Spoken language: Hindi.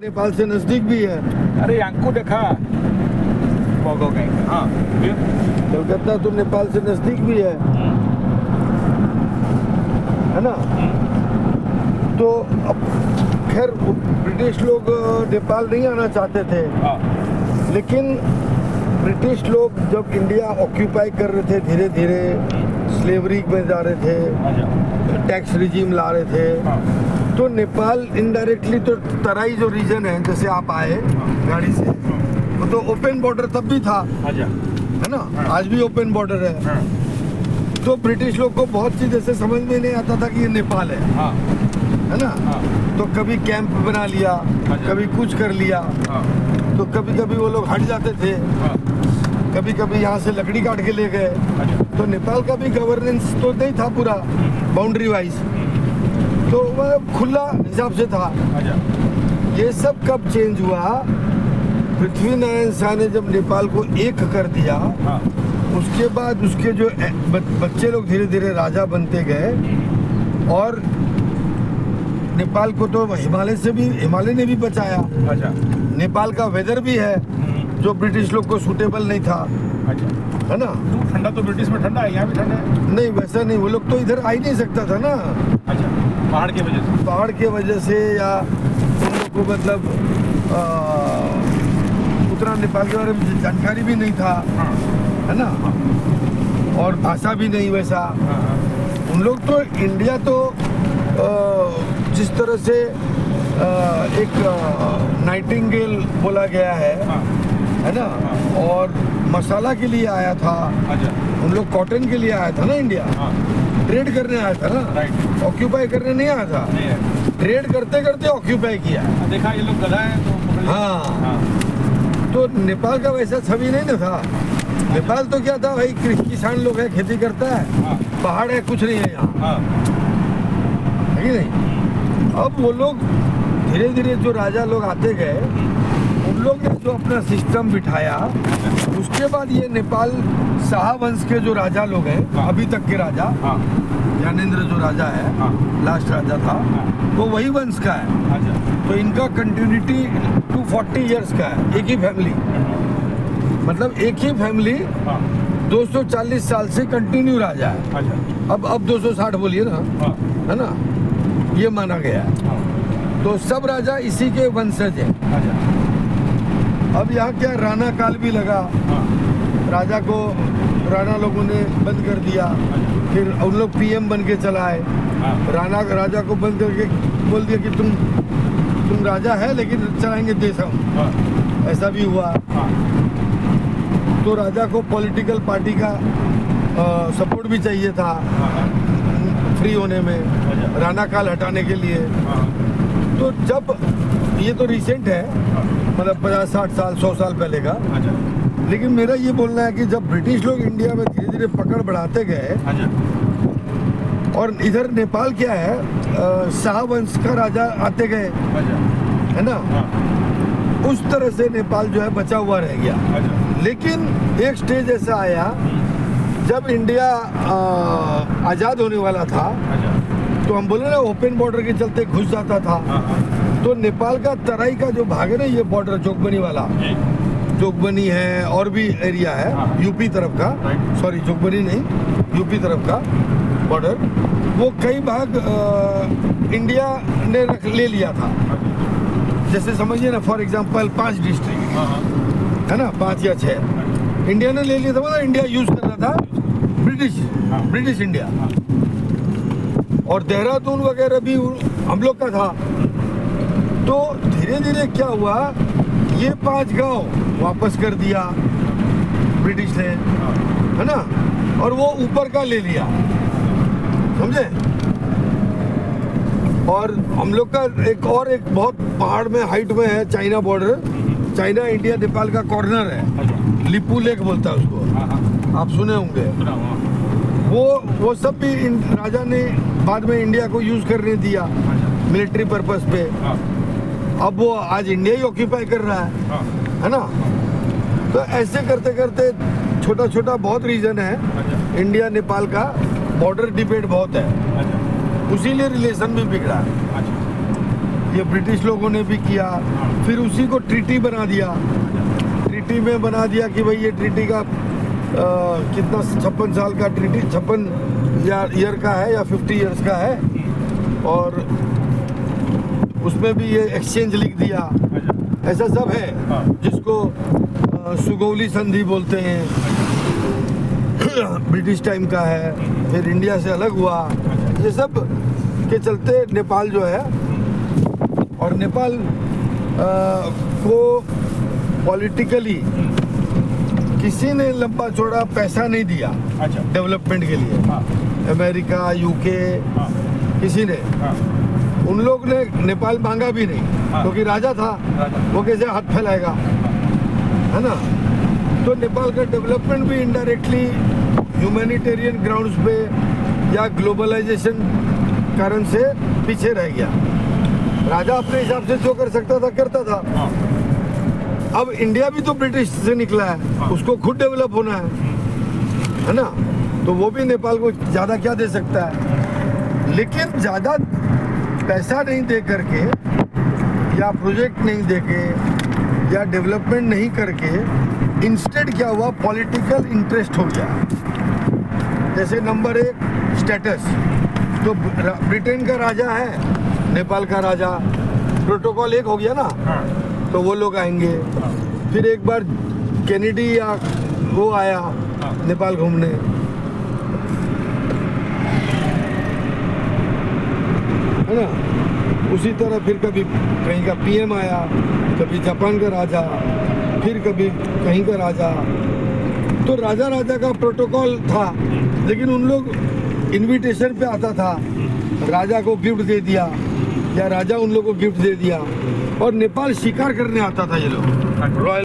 नेपाल से नजदीक भी है। अरे यांको देखा मोगो गए। हाँ फिर कलकत्ता तो नेपाल से नजदीक भी है ना। तो अब खैर ब्रिटिश लोग नेपाल नहीं आना चाहते थे, हाँ लेकिन ब्रिटिश लोग जब इंडिया ऑक्यूपाई कर रहे थे, धीरे धीरे स्लेवरी में जा रहे थे, टैक्स रिजीम ला रहे थे, तो नेपाल इनडायरेक्टली तो तराई जो रीजन है, जैसे आप आए गाड़ी से, वो तो ओपन बॉर्डर तब भी था, है ना, आज भी ओपन बॉर्डर है। तो ब्रिटिश लोग को बहुत चीज ऐसे समझ में नहीं आता था कि ये नेपाल है ना। तो कभी कैंप बना लिया, कभी कुछ कर लिया, तो कभी कभी वो लोग हट जाते थे, कभी कभी यहाँ से लकड़ी काट के ले गए। तो नेपाल का भी गवर्नेंस तो नहीं था पूरा बाउंड्री वाइज, तो वह खुला हिसाब से था। ये सब कब चेंज हुआ? पृथ्वीनारायण शाह ने जब नेपाल को एक कर दिया, उसके बाद उसके जो बच्चे लोग धीरे धीरे राजा बनते गए, और नेपाल को तो हिमालय ने भी बचाया। नेपाल का वेदर भी है जो ब्रिटिश लोग को सूटेबल नहीं था, है ना। ठंडा तो ब्रिटिश में ठंडा है, यहाँ भी ठंडा है। नहीं, वैसा नहीं, वो लोग तो इधर आ ही नहीं सकता था ना। पहाड़ के वजह से, या उन लोग को मतलब उतना नेपाल के बारे में जानकारी भी नहीं था, है ना, और भाषा भी नहीं वैसा। उन लोग तो इंडिया तो जिस तरह से एक नाइटिंगेल बोला गया है ना, और मसाला के लिए आया था, उन लोग कॉटन के लिए आया था ना इंडिया, ट्रेड करने आया था ना, ऑक्यूपाई करने नहीं आया था। ट्रेड करते करते ऑक्यूपाई किया। देखा ये लोग गधा है तो हाँ, तो नेपाल का वैसा छवि नहीं ना था। नेपाल तो क्या था भाई, किसान लोग है, खेती करता है, पहाड़ है, कुछ नहीं है यहाँ, है कि नहीं। अब वो लोग धीरे धीरे जो राजा लोग आते गए, उन लोग ने जो अपना सिस्टम बिठाया, उसके बाद ये नेपाल शाह वंश के जो राजा लोग हैं, अभी तक के राजा, ज्ञानेंद्र जो राजा है, लास्ट राजा था, वो वही वंश का है। तो इनका कंटिन्यूटी 240 इयर्स का है, एक ही फैमिली, मतलब एक ही फैमिली 240 साल से कंटिन्यू राजा है। अब 260 बोलिए ना, है ना, ये माना गया है। तो सब राजा इसी के वंशज हैं। अब यहाँ क्या राणा काल भी लगा, राजा को राणा लोगों ने बंद कर दिया, फिर उन लोग पीएम बन के चलाए। राजा को बंद करके बोल दिया कि तुम राजा है लेकिन चलाएंगे देश हम, ऐसा भी हुआ। तो राजा को पॉलिटिकल पार्टी का सपोर्ट भी चाहिए था फ्री होने में, राणा काल हटाने के लिए। तो जब ये तो रिसेंट है, मतलब 50-60 साल 100 साल पहले का, लेकिन मेरा ये बोलना है कि जब ब्रिटिश लोग इंडिया में धीरे धीरे पकड़ बढ़ाते गए, और इधर नेपाल क्या है, शाह वंश का राजा आते गए, है ना, उस तरह से नेपाल जो है बचा हुआ रह गया। लेकिन एक स्टेज ऐसा आया जब इंडिया आज़ाद होने वाला था, तो हम बोले ना ओपन बॉर्डर के चलते घुस जाता था। तो नेपाल का तराई का जो भाग है ना, ये बॉर्डर जोगबनी वाला, जोगबनी है और भी एरिया है यूपी तरफ का, सॉरी जोगबनी नहीं, यूपी तरफ का बॉर्डर, वो कई भाग इंडिया ने ले लिया था। जैसे समझिए ना, फॉर एग्जांपल 5 डिस्ट्रिक्ट है ना, 5 या 6 इंडिया ने ले लिया था। मतलब इंडिया यूज कर रहा था ब्रिटिश इंडिया, और देहरादून वगैरह भी हम लोग का था। तो धीरे धीरे क्या हुआ, ये 5 गांव वापस कर दिया ब्रिटिश ने, है ना, और वो ऊपर का ले लिया, समझे। और हम लोग का एक बहुत पहाड़ में हाइट में है China border, China India Nepal का कॉर्नर है, लिपू लेक बोलता है उसको, आप सुने होंगे। वो सब भी राजा ने बाद में इंडिया को यूज करने दिया मिलिट्री पर्पस पे। अब वो आज इंडिया ही ऑक्यूपाई कर रहा है ना। तो ऐसे करते करते छोटा छोटा बहुत रीजन है इंडिया नेपाल का, बॉर्डर डिबेट बहुत है, उसी लिए रिलेशन भी बिगड़ा है। ये ब्रिटिश लोगों ने भी किया। फिर उसी को ट्रीटी बना दिया। ट्रीटी में बना दिया कि भाई ये ट्रीटी का कितना 56 साल का ट्रीटी 56 ईयर का है या 50 ईयर्स का है, और उसमें भी ये एक्सचेंज लिख दिया। ऐसा सब है, जिसको सुगौली संधि बोलते हैं, ब्रिटिश टाइम का है। फिर इंडिया से अलग हुआ। ये सब के चलते नेपाल जो है, और नेपाल को पॉलिटिकली किसी ने लंबा चौड़ा पैसा नहीं दिया डेवलपमेंट के लिए। अमेरिका, यूके, किसी ने, उन लोग ने नेपाल मांगा भी नहीं, क्योंकि राजा था, वो कैसे हाथ फैलाएगा, है ना। तो नेपाल का डेवलपमेंट भी इनडायरेक्टली ह्यूमैनिटेरियन ग्राउंड्स पे या ग्लोबलाइजेशन कारण से पीछे रह गया। राजा अपने हिसाब से जो कर सकता था करता था। अब इंडिया भी तो ब्रिटिश से निकला है, उसको खुद डेवलप होना है ना। तो वो भी नेपाल को ज़्यादा क्या दे सकता है, लेकिन ज़्यादा पैसा नहीं दे करके या प्रोजेक्ट नहीं दे के या डेवलपमेंट नहीं करके, इंस्टेड क्या हुआ, पॉलिटिकल इंटरेस्ट हो गया। जैसे नंबर 1 स्टेटस, तो ब्रिटेन का राजा है, नेपाल का राजा, प्रोटोकॉल एक हो गया ना, तो वो लोग आएंगे। फिर एक बार कैनेडी या वो आया नेपाल घूमने, है ना। उसी तरह फिर कभी कहीं का पीएम आया, कभी जापान का राजा, फिर कभी कहीं का राजा। तो राजा राजा का प्रोटोकॉल था, लेकिन उन लोग इनविटेशन पे आता था, राजा को गिफ्ट दे दिया या राजा उन लोगों को गिफ्ट दे दिया, और नेपाल शिकार करने आता था ये लोग। रॉयल